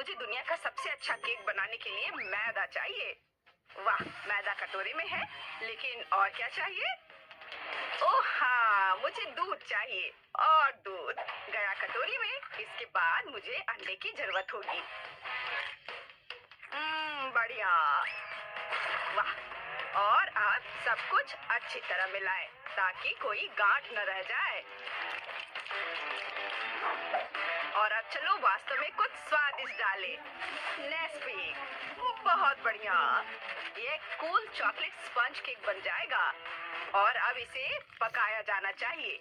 मुझे दुनिया का सबसे अच्छा केक बनाने के लिए मैदा चाहिए। वाह, मैदा कटोरे में है, लेकिन और क्या चाहिए? ओह हाँ, मुझे दूध चाहिए और दूध गया कटोरी में। इसके बाद मुझे अंडे की जरूरत होगी। बढ़िया। वाह, और अब सब कुछ अच्छी तरह मिलाएं ताकि कोई गांठ न रह जाए। और अब चलो वास्तव में कुछ स्वादिष्ट डालें। नेस्क्विक, बहुत बढ़िया। ये कूल चॉकलेट स्पंज केक बन जाएगा और अब इसे पकाया जाना चाहिए।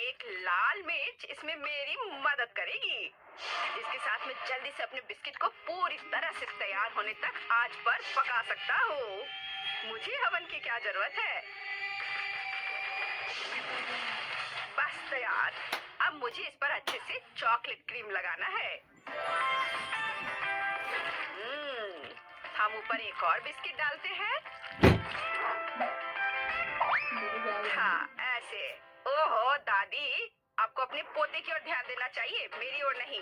एक लाल मिर्च इसमें मेरी मदद करेगी। इसके साथ मैं जल्दी से अपने बिस्किट को पूरी तरह से तैयार होने तक आंच पर पका सकता हूँ। मुझे हवन की क्या जरूरत है? बस तैयार। अब मुझे इस पर अच्छे से चॉकलेट क्रीम लगाना है। हम ऊपर एक और बिस्किट डालते हैं। हाँ, ऐसे। ओहो दादी, आपको अपने पोते की ओर ध्यान देना चाहिए, मेरी ओर नहीं।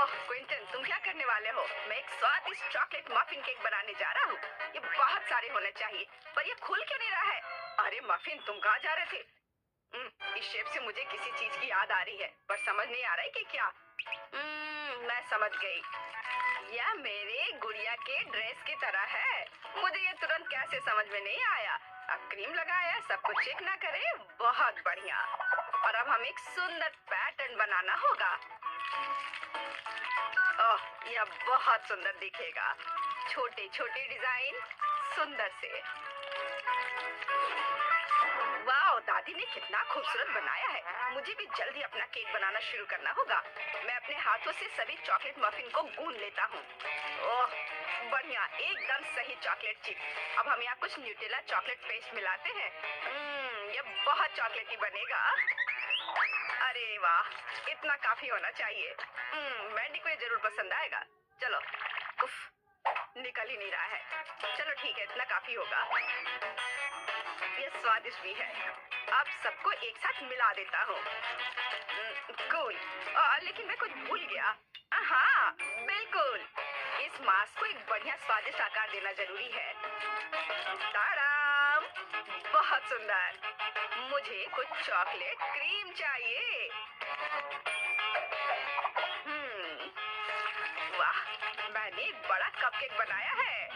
ओह क्विंटन, तुम क्या करने वाले हो? मैं एक स्वादिष्ट चॉकलेट मफिन केक बनाने जा रहा हूँ। ये बहुत सारे होने चाहिए, पर ये खुल क्यों नहीं रहा है? अरे मफिन, तुम कहाँ जा रहे थे? इस शेप से मुझे किसी चीज की याद आ रही है, पर समझ नहीं आ रहा है कि क्या। मैं समझ गई। यह मेरे गुड़िया के ड्रेस की तरह है। मुझे ये तुरंत कैसे समझ में नहीं आया। अब क्रीम लगाया, सब कुछ चेक ना करे। बहुत बढ़िया। और अब हमें एक सुंदर पैटर्न बनाना होगा। ओह, यह बहुत सुंदर दिखेगा। छोटे छोटे डिजाइन, सुंदर से। वाह, दादी ने कितना खूबसूरत बनाया है। मुझे भी जल्दी अपना केक बनाना शुरू करना होगा। मैं अपने हाथों से सभी चॉकलेट मफिन को गूंद लेता हूँ। ओह बढ़िया, एकदम सही चॉकलेट चिप। अब हम यहाँ कुछ न्यूटेला चॉकलेट पेस्ट मिलाते हैं। ये बहुत चॉकलेटी बनेगा। अरे वाह, इतना काफी होना चाहिए। मैंडी को ये जरूर पसंद आएगा। चलो, उफ, निकल ही नहीं रहा है। चलो ठीक है, इतना काफी होगा। ये स्वादिष्ट भी है। अब सबको एक साथ मिला देता हूँ। कूल। लेकिन मैं कुछ भूल गया। हाँ बिल्कुल, इस मास्क को एक बढ़िया स्वादिष्ट आकार देना जरूरी है। ताराम, बहुत सुंदर। मुझे कुछ चॉकलेट क्रीम चाहिए। वाह, मैंने एक बड़ा कपकेक बनाया है।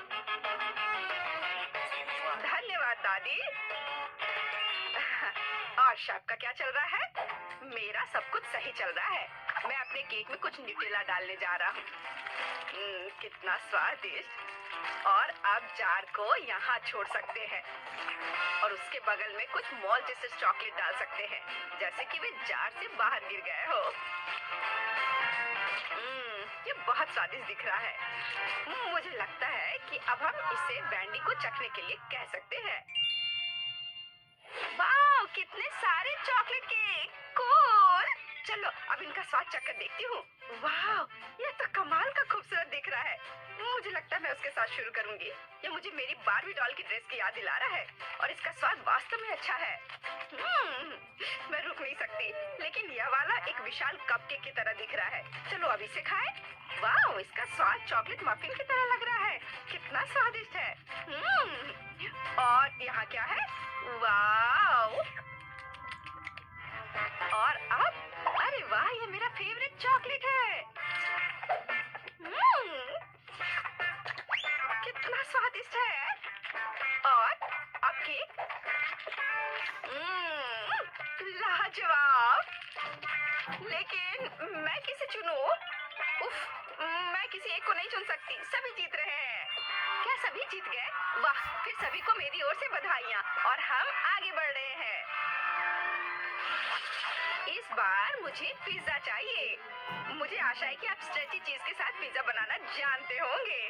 धन्यवाद दादी। और शेफ का क्या चल रहा है? मेरा सब कुछ सही चल रहा है। मैं अपने केक में कुछ न्यूटेला डालने जा रहा हूँ। कितना स्वादिष्ट। और अब जार को यहाँ छोड़ सकते हैं और उसके बगल में कुछ मॉल जैसे चॉकलेट डाल सकते हैं, जैसे कि वे जार से बाहर गिर गए हो। ये बहुत स्वादिष्ट दिख रहा है। मुझे लगता है कि अब हम इसे बैंडी को चखने के लिए कह सकते हैं। वाह, कितने सारे चॉकलेट केक, कूल। चलो अब इनका स्वाद चखकर देखती हूँ। वाह, ये तो कमाल का खूबसूरत दिख रहा है। मुझे लगता है मैं उसके साथ शुरू करूंगी। ये मुझे मेरी बारबी डॉल की ड्रेस की याद दिला रहा है और इसका स्वाद वास्तव में अच्छा है। मैं रुक नहीं सकती, लेकिन यह वाला एक विशाल कपकेक की तरह दिख रहा है। चलो अब इसे खाएं। वाह, इसका स्वाद चॉकलेट मफिन की तरह लग रहा है। कितना स्वादिष्ट है। और यहाँ क्या है? वाह, और अब, अरे वाह, ये मेरा फेवरेट चॉकलेट है। कितना स्वादिष्ट है। और अब केक, लाजवाब। लेकिन मैं किसे चुनूं? उफ, मैं किसी एक को नहीं चुन सकती। सभी जीत रहे हैं। क्या सभी जीत गए? वाह, फिर सभी को मेरी ओर से बधाइयाँ और हम आगे बढ़ रहे हैं। इस बार मुझे पिज्जा चाहिए। मुझे आशा है कि आप स्ट्रेची चीज के साथ पिज्जा बनाना जानते होंगे।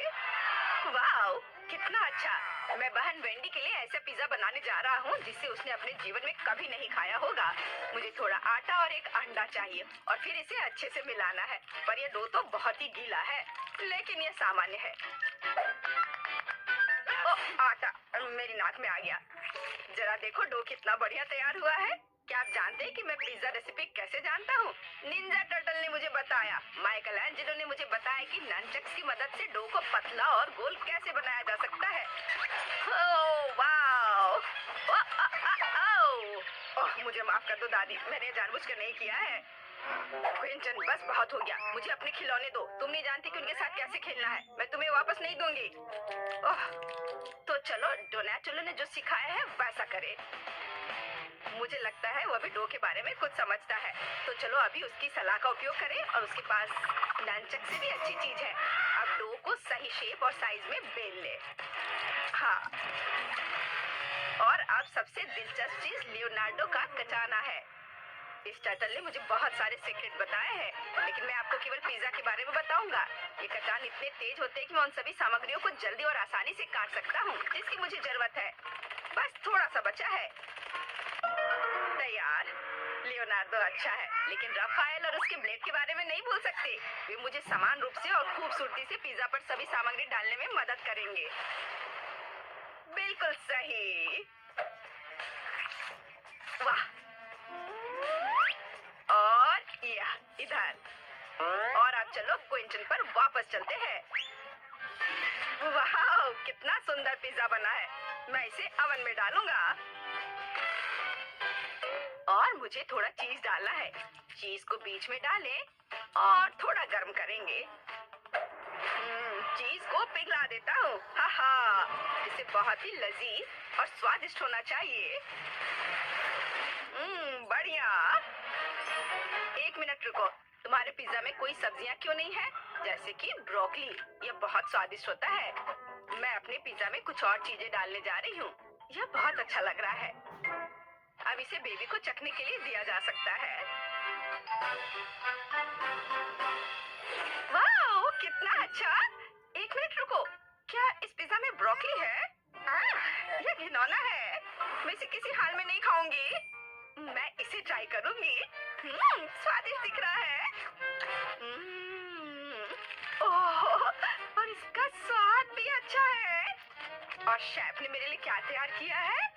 वाह, कितना अच्छा। मैं बहन वेंडी के लिए ऐसा पिज्जा बनाने जा रहा हूँ जिसे उसने अपने जीवन में कभी नहीं खाया होगा। मुझे थोड़ा आटा और एक अंडा चाहिए और फिर इसे अच्छे से मिलाना है। पर यह डो तो बहुत ही गीला है, लेकिन यह सामान्य है। ओ, आटा मेरी नाक में आ गया। जरा देखो, डो कितना बढ़िया तैयार हुआ है। क्या आप जानते हैं कि मैं पिज्जा रेसिपी कैसे जानता हूँ? निंजा टर्टल ने मुझे बताया, माइकल एंजेलो ने मुझे बताया कि ननचक्स की मदद से डो को पतला और गोल कैसे बनाया जा सकता है। Oh wow! ओह, मुझे माफ कर दो दादी, मैंने जानबूझकर नहीं किया है। क्विंटन, बस बहुत हो गया, मुझे अपने खिलौने दो। तुम नहीं जानती कि उनके साथ कैसे खेलना है। मैं तुम्हें वापस नहीं दूंगी। ओह, तो चलो डोनाटेलो ने जो सिखाया है वैसा करे। मुझे लगता है वो अभी डो के बारे में कुछ समझता है, तो चलो अभी उसकी सलाह का उपयोग करें। और उसके पास ननचक से भी अच्छी चीज है। अब डो को सही शेप और साइज में बेल ले। हाँ, और अब सबसे दिलचस्प चीज लियोनार्डो का कचाना है। इस टर्टल ने मुझे बहुत सारे सीक्रेट बताए हैं, लेकिन मैं आपको केवल पिज्जा के बारे में बताऊंगा। ये कटान इतने तेज होते हैं कि मैं उन सभी सामग्रियों को जल्दी और आसानी से काट सकता हूँ जिसकी मुझे जरूरत है। बस थोड़ा सा बचा है। तैयार। लियोनार्डो अच्छा है, लेकिन रफाएल और उसके ब्लेड के बारे में नहीं भूल सकते। वे मुझे समान रूप से और खूबसूरती से पिज्जा पर सभी सामग्री डालने में मदद करेंगे। बिल्कुल सही। वाह! और यह इधर। और अब चलो क्विंटन पर वापस चलते हैं। वाह, कितना सुंदर पिज्जा बना है। मैं इसे अवन में डालूंगा। और मुझे थोड़ा चीज डालना है। चीज को बीच में डालें और थोड़ा गर्म करेंगे। चीज को पिघला देता हूँ। हा, इसे बहुत ही लजीज और स्वादिष्ट होना चाहिए। बढ़िया। एक मिनट रुको, तुम्हारे पिज्जा में कोई सब्जियां क्यों नहीं है, जैसे कि ब्रोकली? यह बहुत स्वादिष्ट होता है। मैं अपने पिज्जा में कुछ और चीजें डालने जा रही हूँ। यह बहुत अच्छा लग रहा है। अब इसे बेबी को चखने के लिए दिया जा सकता है। वाह, कितना अच्छा! एक मिनट रुको, क्या इस पिज्जा में ब्रोकली है? यह घिनौना है। मैं इसे किसी हाल में नहीं खाऊंगी। मैं इसे ट्राई करूंगी। स्वादिष्ट दिख रहा है। ओह, और इसका स्वाद भी अच्छा है। और शेफ ने मेरे लिए क्या तैयार किया है?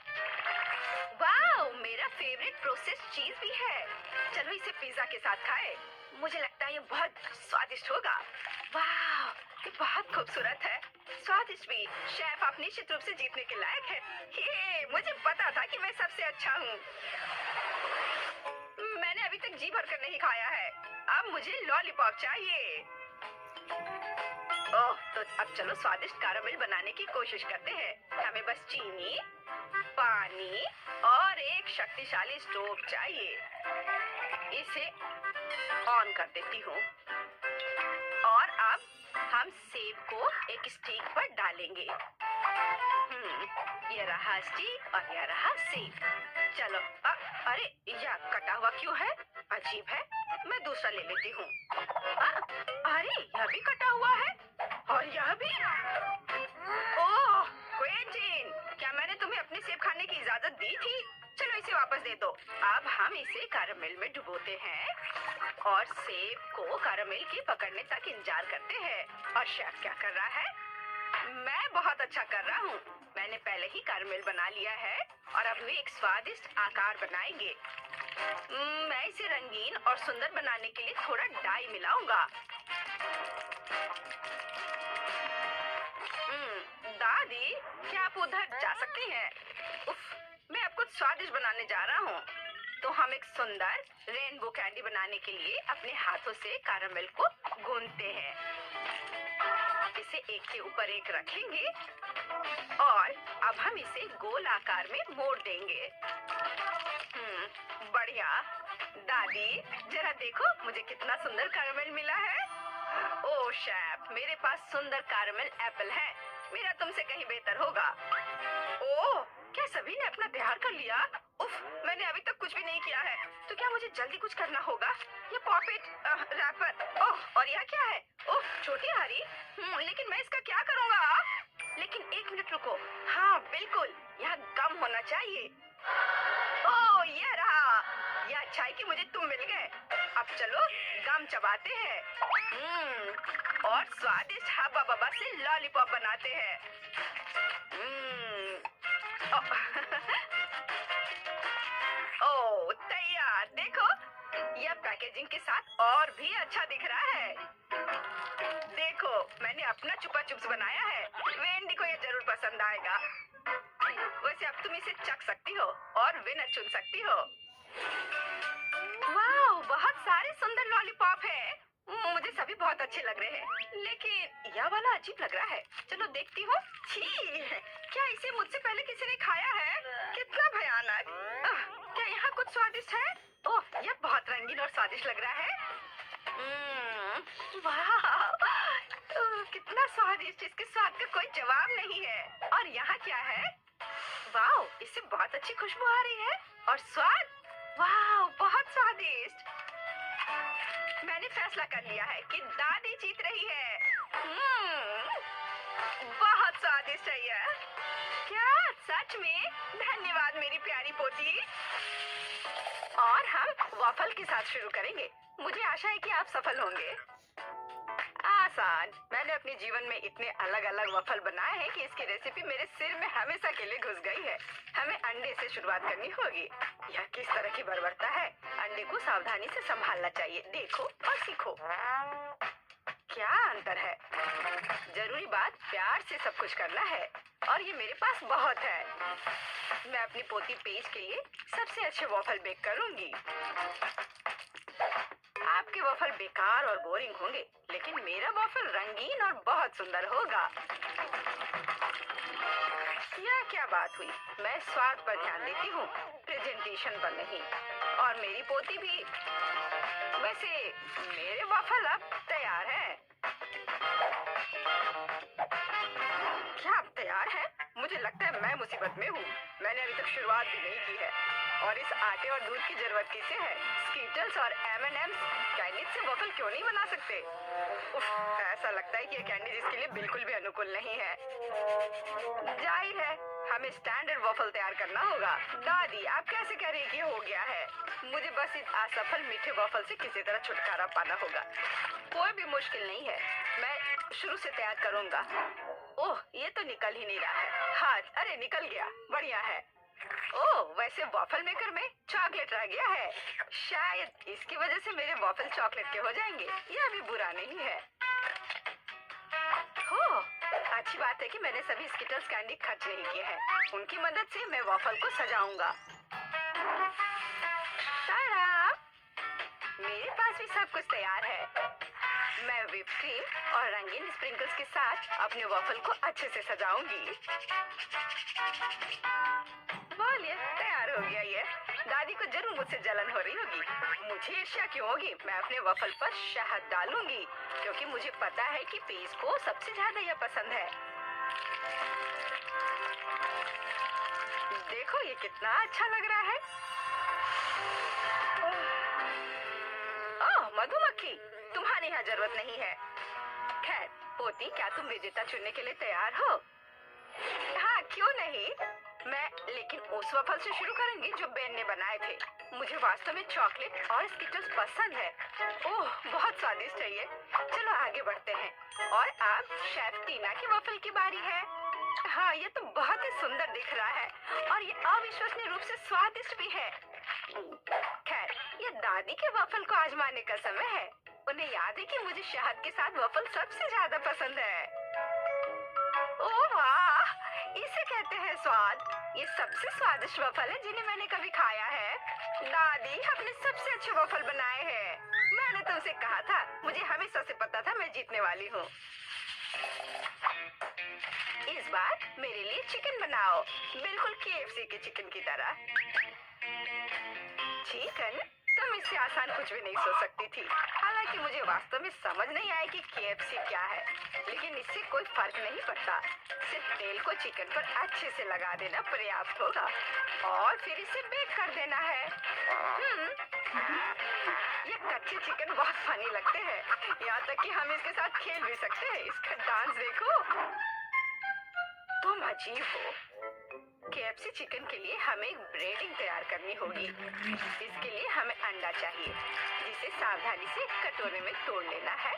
वाह, मेरा फेवरेट प्रोसेस्ड चीज भी है। चलो इसे पिज्जा के साथ खाएं। मुझे लगता है ये बहुत स्वादिष्ट होगा। वाह, ये बहुत खूबसूरत है, स्वादिष्ट भी। शेफ, आप निश्चित रूप से जीतने के लायक है। ये मुझे पता था कि मैं सबसे अच्छा हूँ। मैंने अभी तक जी भरकर नहीं खाया है। अब मुझे लॉलीपॉप चाहिए। ओह, तो अब चलो स्वादिष्ट कैरामेल बनाने की कोशिश करते हैं। हमें बस चीनी, पानी और एक शक्तिशाली स्टोव चाहिए। इसे ऑन कर देती हूँ। और अब हम सेब को एक स्टिक पर डालेंगे। ये रहा स्टिक और यह रहा सेब। चलो, अरे यह कटा हुआ क्यों है? अजीब है। मैं दूसरा ले लेती हूँ। अरे यह भी कटा हुआ है और यह भी। ओह क्विंटीन, क्या मैंने तुम्हें अपने सेब खाने की इजाजत दी थी? चलो इसे वापस दे दो। अब हम इसे कैरामेल में डुबोते हैं और सेब को कैरामेल के पकड़ने तक इंतजार करते हैं। और शेफ क्या कर रहा है? मैं बहुत अच्छा कर रहा हूँ। मैंने पहले ही कैरामेल बना लिया है और अब वे एक स्वादिष्ट आकार बनाएंगे। मैं इसे रंगीन और सुंदर बनाने के लिए थोड़ा डाई मिलाऊंगा। दादी, क्या आप उधर जा सकती हैं? उफ, मैं अब कुछ स्वादिष्ट बनाने जा रहा हूँ। तो हम एक सुंदर रेनबो कैंडी बनाने के लिए अपने हाथों से कैरामेल को गूंथते हैं। इसे एक के ऊपर एक रखेंगे और अब हम इसे गोल आकार में मोड़ देंगे। बढ़िया। दादी, जरा देखो मुझे कितना सुंदर कैरामेल मिला है। ओह शेफ, मेरे पास सुंदर कैरामेल एप्पल है। मेरा तुमसे कहीं बेहतर होगा। ओह, क्या सभी ने अपना तैयार कर लिया? उफ, मैंने अभी तक कुछ भी नहीं किया है। तो क्या मुझे जल्दी कुछ करना होगा? ये पॉपेट रैपर। ओह, और यह क्या है? ओह, छोटी हरी। लेकिन मैं इसका क्या करूँगा? लेकिन एक मिनट रुको। हाँ बिल्कुल, यह गम होना चाहिए। ओह, यह रहा। यह अच्छा है कि मुझे तुम मिल गए। अब चलो गम चबाते हैं। और स्वादिष्ट हब्बा बब्बा से लॉलीपॉप बनाते हैं। ओह तैयार। देखो, यह पैकेजिंग के साथ और भी अच्छा दिख रहा है। देखो, मैंने अपना चुपा चुप्स बनाया है। वेंडी को ये जरूर पसंद आएगा। वैसे अब तुम इसे चख सकती हो और विनर चुन सकती हो। वाह, बहुत सारे सुंदर लॉलीपॉप है। मुझे सभी बहुत अच्छे लग रहे हैं, लेकिन यह वाला अजीब लग रहा है। चलो देखती हूँ। छी, क्या इसे मुझसे पहले किसी ने खाया है? कितना भयानक। क्या यहाँ कुछ स्वादिष्ट है? ओह, यह बहुत रंगीन और स्वादिष्ट लग रहा है। वाह, कितना स्वादिष्ट। इसके स्वाद का कोई जवाब नहीं है। और यहाँ क्या है? वाह, इससे बहुत अच्छी खुशबू आ रही है। और स्वाद, वाह, बहुत स्वादिष्ट। मैंने फैसला कर लिया है कि दादी जीत रही है। बहुत स्वादिष्ट है यह। क्या सच में? धन्यवाद मेरी प्यारी पोती। और हम वॉफल के साथ शुरू करेंगे। मुझे आशा है कि आप सफल होंगे। आसान। मैंने अपने जीवन में इतने अलग अलग वॉफल बनाए हैं कि इसकी रेसिपी मेरे सिर में हमेशा के लिए घुस गई है। हमें अंडे से शुरुआत करनी होगी। यह किस तरह की बर्बरता है। अंडे को सावधानी से संभालना चाहिए। देखो और सीखो। क्या अंतर है। जरूरी बात प्यार से सब कुछ करना है, और ये मेरे पास बहुत है। मैं अपनी पोती पेज के लिए सबसे अच्छे वॉफल बेक करूंगी। आपके वॉफल बेकार और बोरिंग होंगे, लेकिन मेरा वॉफल रंगीन और बहुत सुंदर होगा। यह क्या बात हुई? मैं स्वाद पर ध्यान देती हूँ, प्रेजेंटेशन पर नहीं। और मेरी पोती भी। वैसे मेरे वॉफल अब तैयार है। क्या आप तैयार हैं? मुझे लगता है मैं मुसीबत में हूँ। मैंने अभी तक शुरुआत भी नहीं की है। और इस आटे और दूध की जरूरत किसे है? स्कीटल्स और M&M's कैंडीज से वॉफल क्यों नहीं बना सकते? उफ, ऐसा लगता है कि यह कैंडीज इसके लिए बिल्कुल भी अनुकूल नहीं है। जाहिर है हमें स्टैंडर्ड वॉफल तैयार करना होगा। दादी, आप कैसे कह रही हैं कि हो गया है? मुझे बस इस असफल मीठे वॉफल से किसी तरह छुटकारा पाना होगा। कोई भी मुश्किल नहीं है, मैं शुरू से तैयार करूंगा। ओह, ये तो निकल ही नहीं रहा है। हाँ, अरे निकल गया। बढ़िया है। ओह, वैसे वॉफल मेकर में चॉकलेट रह गया है। शायद इसकी वजह से मेरे वॉफल चॉकलेट के हो जाएंगे। यह भी बुरा नहीं है। हो, अच्छी बात है कि मैंने सभी स्किटल्स कैंडी खर्च नहीं किए हैं। उनकी मदद से मैं वॉफल को सजाऊंगा। ताड़ा! मेरे पास भी सब कुछ तैयार है। मैं व्हिप क्रीम और रंगीन स्प्रिंकल्स के साथ अपने वॉफल को अच्छे से सजाऊंगी। बोलिए, तैयार हो गया ये। दादी को जरूर मुझसे जलन हो रही होगी। मुझे ईर्ष्या क्यों होगी? मैं अपने वॉफल पर शहद डालूंगी, क्योंकि मुझे पता है कि पेज को सबसे ज्यादा यह पसंद है। देखो ये कितना अच्छा लग रहा है। ओह, मधुमक्खी, तुम्हारी यहाँ जरूरत नहीं है। खैर पोती, क्या तुम विजेता चुनने के लिए तैयार हो? हाँ, क्यों नहीं। लेकिन उस वॉफल से शुरू करेंगे जो बेन ने बनाए थे। मुझे वास्तव में चॉकलेट और स्किटल्स पसंद है। ओह, बहुत स्वादिष्ट है ये। चलो आगे बढ़ते हैं। और अब शेफ टीना की वॉफल की बारी है। हाँ, ये तो बहुत ही सुंदर दिख रहा है, और ये अविश्वसनीय रूप से स्वादिष्ट भी है। खैर, ये दादी के वॉफल को आजमाने का समय है। उन्हें याद है कि मुझे शहद के साथ वॉफल सबसे ज्यादा पसंद है। ओह वाह, इसे कहते हैं स्वाद। ये सबसे स्वादिष्ट वॉफल है जिन्हें मैंने कभी खाया है। दादी, आपने सबसे अच्छे वॉफल बनाए हैं। मैंने तुमसे कहा था, मुझे हमेशा से पता था मैं जीतने वाली हूँ। इस बार मेरे लिए चिकन बनाओ, बिल्कुल KFC के चिकन की तरह। चिकन? तुम इससे आसान कुछ भी नहीं सोच सकती थी। हालांकि मुझे वास्तव में समझ नहीं आया कि KFC क्या है, लेकिन इससे कोई फर्क नहीं पड़ता। सिर्फ तेल को चिकन पर अच्छे से लगा देना पर्याप्त होगा, और फिर इसे बेक कर देना है। ये कच्चे चिकन बहुत फनी लगते हैं, यहाँ तक कि हम इसके साथ खेल भी सकते हैं। इसका डांस देखो। तुम अजीब हो। KFC चिकन के लिए हमें एक ब्रेडिंग तैयार करनी होगी। इसके लिए हमें अंडा चाहिए, जिसे सावधानी से कटोरे में तोड़ लेना है।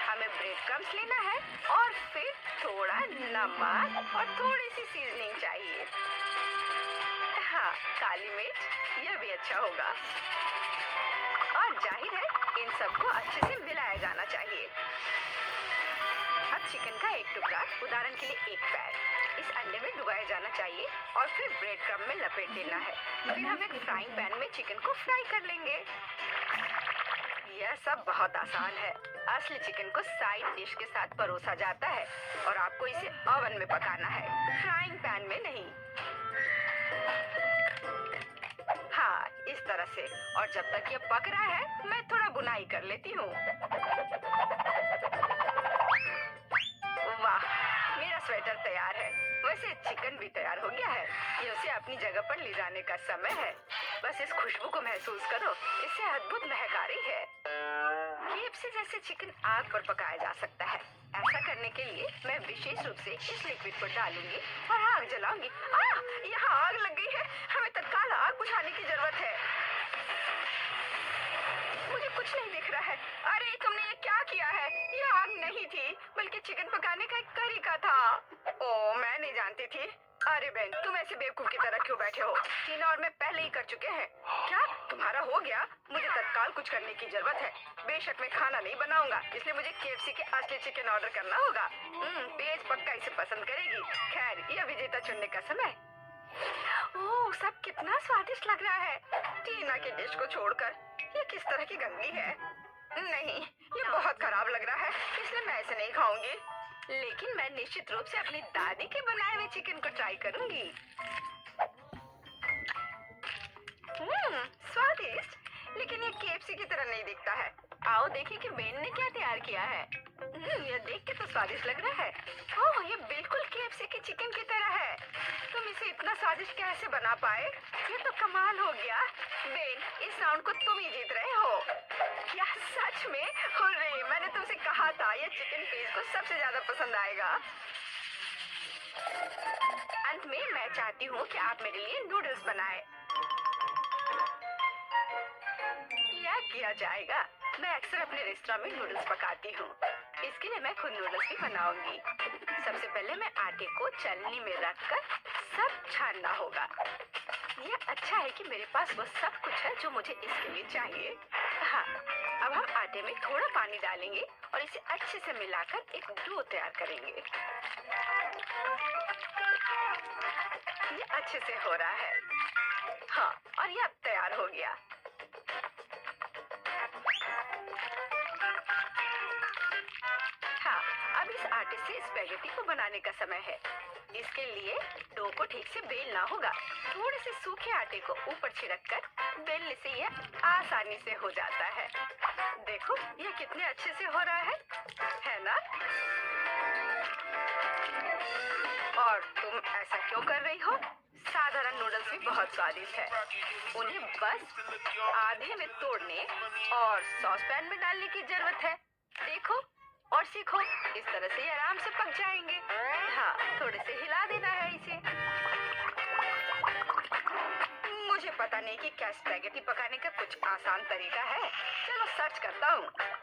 हमें ब्रेड क्रम्स लेना है, और फिर थोड़ा नमक और थोड़ी सी सीजनिंग चाहिए। हाँ, काली मिर्च, यह भी अच्छा होगा। और जाहिर है इन सबको अच्छे से मिलाया जाना चाहिए। अब चिकन का एक टुकड़ा, उदाहरण के लिए एक पैर, इस अंडे में डुबाया जाना चाहिए और फिर ब्रेड क्रम्ब में लपेट देना है। फिर हम एक फ्राइंग पैन में चिकन को फ्राई कर लेंगे। यह सब बहुत आसान है। असली चिकन को साइड डिश के साथ परोसा जाता है और आपको इसे ओवन में पकाना है, फ्राइंग पैन में नहीं। हाँ, इस तरह से। और जब तक ये पक रहा है मैं थोड़ा बुनाई कर लेती हूँ। वाह, मेरा स्वेटर तैयार है। वैसे चिकन भी तैयार हो गया है। ये उसे अपनी जगह पर ले जाने का समय है। बस इस खुशबू को महसूस करो, इससे अद्भुत महक आ रही है। केएफसी जैसे चिकन आग पर पकाया जा सकता है। ऐसा करने के लिए मैं विशेष रूप से इस लिक्विड को डालूंगी और आग जलाऊंगी। यहाँ आग लग गई है, हमें तत्काल आग बुझाने की जरूरत है। मुझे कुछ नहीं दिख रहा है। अरे तुमने ये क्या किया है? ये आग नहीं थी, बल्कि चिकन पकाने का एक तरीका था। ओ, मैं नहीं जानती थी। अरे बहन, तुम ऐसे बेवकूफ की तरह क्यों बैठे हो? टीना और मैं पहले ही कर चुके हैं। क्या तुम्हारा हो गया? मुझे तत्काल कुछ करने की जरूरत है। बेशक मैं खाना नहीं बनाऊंगा, इसलिए मुझे केएफसी के असली चिकन ऑर्डर करना होगा। पेज पक्का इसे पसंद करेगी। खैर, यह विजेता चुनने का समय। ओह, सब कितना स्वादिष्ट लग रहा है। टीना के डिश को छोड़कर ये किस तरह की गंदगी है? नहीं, ये बहुत खराब लग रहा है, इसलिए मैं इसे नहीं खाऊंगी। लेकिन मैं निश्चित रूप से अपनी दादी के बनाए हुए चिकन को ट्राई करूंगी। स्वादिष्ट, लेकिन ये केएफसी की तरह नहीं दिखता है। आओ देखें कि बेन ने क्या तैयार किया है। यह देख के तो स्वादिष्ट लग रहा है। ओह, ये बिल्कुल केएफसी के चिकन की तरह है। तुम इसे इतना स्वादिष्ट कैसे बना पाए? ये तो कमाल हो गया। बेन, इस राउंड को तुम ही जीत रहे हो। क्या सच में? हुर्रे, मैंने तुमसे कहा था ये चिकन पेज को सबसे ज्यादा पसंद आएगा। अंत में मैं चाहती हूँ कि आप मेरे लिए नूडल्स बनाएं। किया जाएगा। मैं अक्सर अपने रेस्टोरेंट में नूडल्स पकाती हूँ। इसके लिए मैं खुद नूडल्स भी बनाऊंगी। सबसे पहले मैं आटे को छलनी में रखकर सब छानना होगा। यह अच्छा है कि मेरे पास वो सब कुछ है जो मुझे इसके लिए चाहिए। हाँ, अब हम आटे में थोड़ा पानी डालेंगे और इसे अच्छे से मिलाकर एक डो तैयार करेंगे। ये अच्छे से हो रहा है। हाँ, और ये अब तैयार हो गया। हाँ, अब इस आटे से स्पैगेटी को बनाने का समय है। इसके लिए डो को ठीक से बेलना होगा। थोड़े से सूखे आटे को ऊपर छिड़ककर बेलने से यह आसानी से हो जाता है। देखो, यह कितने अच्छे से हो रहा है ना? और तुम ऐसा क्यों कर रही हो? साधारण नूडल्स भी बहुत स्वादिष्ट है। उन्हें बस आधे में तोड़ने और सॉस पैन में डालने की जरूरत है। देखो और सीखो, इस तरह से ये आराम से पक जाएंगे। हाँ, थोड़े से हिला देना है इसे। मुझे पता नहीं कि क्या स्पैगेटी पकाने का कुछ आसान तरीका है। चलो सर्च करता हूँ।